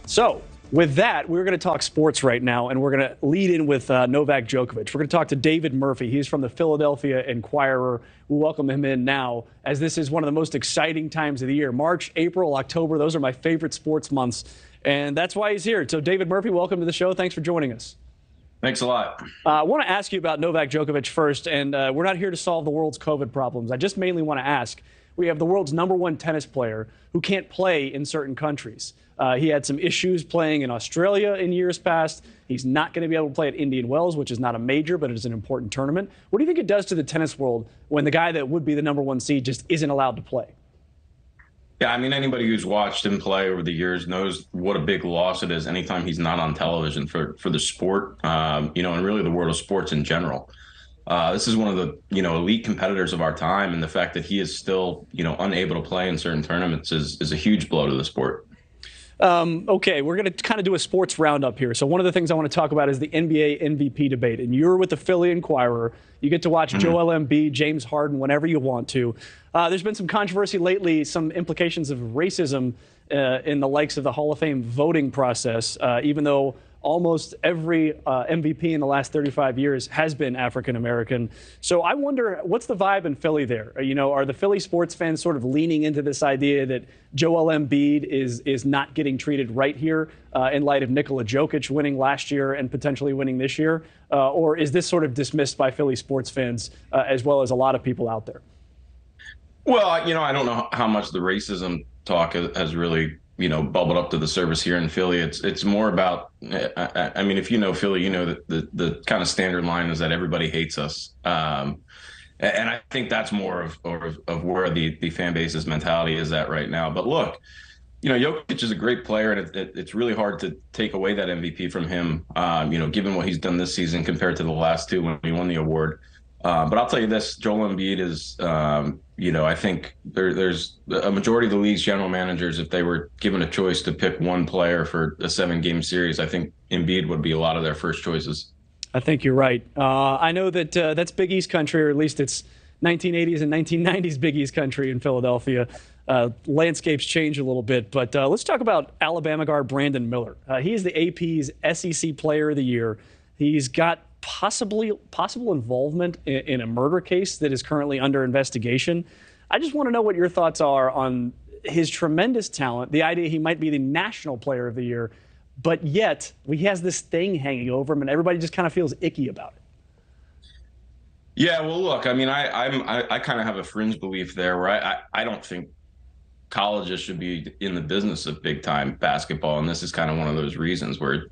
So, with that, we're going to talk sports right now, and we're going to lead in with Novak Djokovic. We're going to talk to David Murphy. He's from the Philadelphia Inquirer. We'll welcome him in now, as this is one of the most exciting times of the year. March, April, October, those are my favorite sports months, and that's why he's here. So, David Murphy, welcome to the show. Thanks for joining us. Thanks a lot. I want to ask you about Novak Djokovic first, and we're not here to solve the world's COVID problems. I just mainly want to ask, we have the world's #1 tennis player who can't play in certain countries. He had some issues playing in Australia in years past. He's not going to be able to play at Indian Wells, which is not a major, but it is an important tournament. What do you think it does to the tennis world when the guy that would be the #1 seed just isn't allowed to play? Yeah, I mean, anybody who's watched him play over the years knows what a big loss it is anytime he's not on television for the sport, and really the world of sports in general. This is one of the, elite competitors of our time, and the fact that he is still, unable to play in certain tournaments is a huge blow to the sport. Okay, we're going to kind of do a sports roundup here. So one of the things I want to talk about is the NBA MVP debate. And you're with the Philly Inquirer. You get to watch Joel Embiid, James Harden, whenever you want to. There's been some controversy lately, some implications of racism in the likes of the Hall of Fame voting process, even though almost every MVP in the last 35 years has been African-American. So I wonder, what's the vibe in Philly there? Are the Philly sports fans sort of leaning into this idea that Joel Embiid is not getting treated right here in light of Nikola Jokic winning last year and potentially winning this year? Or is this sort of dismissed by Philly sports fans as well as a lot of people out there? Well, I don't know how much the racism talk has really bubbled up to the surface here in Philly. It's more about, I mean, if you know Philly, you know that the kind of standard line is that everybody hates us. And I think that's more of where the fan base's mentality is at right now. But look, Jokic is a great player, and it's really hard to take away that MVP from him, given what he's done this season compared to the last two when he won the award. But I'll tell you this, Joel Embiid is, I think there's a majority of the league's general managers, if they were given a choice to pick one player for a 7-game series, I think Embiid would be a lot of their first choices. I think you're right. I know that that's Big East country, or at least it's 1980s and 1990s Big East country in Philadelphia. Landscapes change a little bit, but let's talk about Alabama guard Brandon Miller. He is the AP's SEC Player of the Year. He's got possible involvement in a murder case that is currently under investigation. I just want to know what your thoughts are on his tremendous talent, the idea he might be the National Player of the Year, but yet he has this thing hanging over him, and everybody just kind of feels icky about it. Yeah, well, look, I mean, I kind of have a fringe belief there where I don't think colleges should be in the business of big-time basketball, and this is kind of one of those reasons where,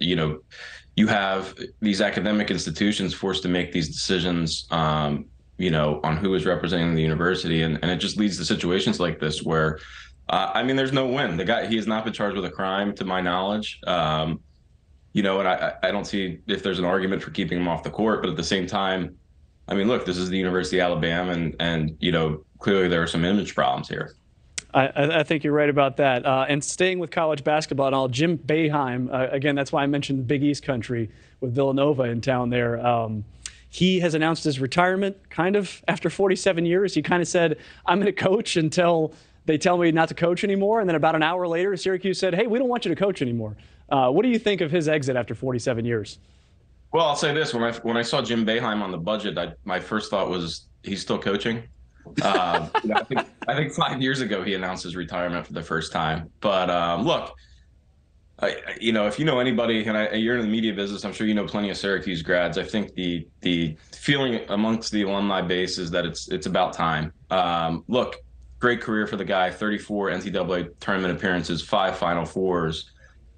you have these academic institutions forced to make these decisions, on who is representing the university. And it just leads to situations like this where, there's no win. The guy, he has not been charged with a crime to my knowledge. And I don't see if there's an argument for keeping him off the court. But at the same time, I mean, look, this is the University of Alabama, and clearly there are some image problems here. I think you're right about that. And staying with college basketball and all, Jim Boeheim, again, that's why I mentioned Big East country with Villanova in town there. He has announced his retirement kind of after 47 years. He kind of said, I'm going to coach until they tell me not to coach anymore. And then about an hour later, Syracuse said, hey, we don't want you to coach anymore. What do you think of his exit after 47 years? Well, I'll say this. When I saw Jim Boeheim on the budget, my first thought was he's still coaching. I think 5 years ago he announced his retirement for the first time. But look, if you know anybody, and you're in the media business, I'm sure you know plenty of Syracuse grads. I think the feeling amongst the alumni base is that it's about time. Look, great career for the guy. 34 NCAA tournament appearances, 5 Final Fours.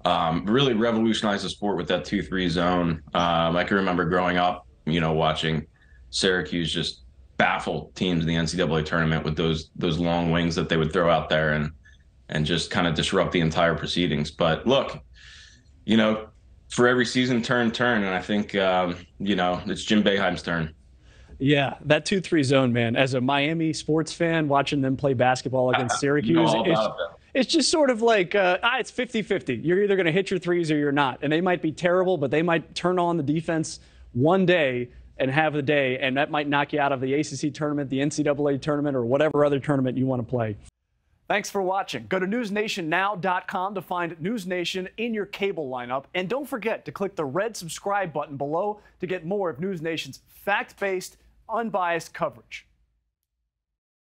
Really revolutionized the sport with that 2-3 zone. I can remember growing up, watching Syracuse just baffle teams in the NCAA tournament with those long wings that they would throw out there and just kind of disrupt the entire proceedings. But look, for every season, turn, and I think, it's Jim Boeheim's turn. Yeah, that 2-3 zone, man. As a Miami sports fan, watching them play basketball against Syracuse, it's just sort of like, it's 50-50. You're either going to hit your threes or you're not. And they might be terrible, but they might turn on the defense one day and have the day, and that might knock you out of the ACC tournament, the NCAA tournament, or whatever other tournament you want to play. Thanks for watching. Go to newsnationnow.com to find NewsNation in your cable lineup. And don't forget to click the red subscribe button below to get more of NewsNation's fact-based, unbiased coverage.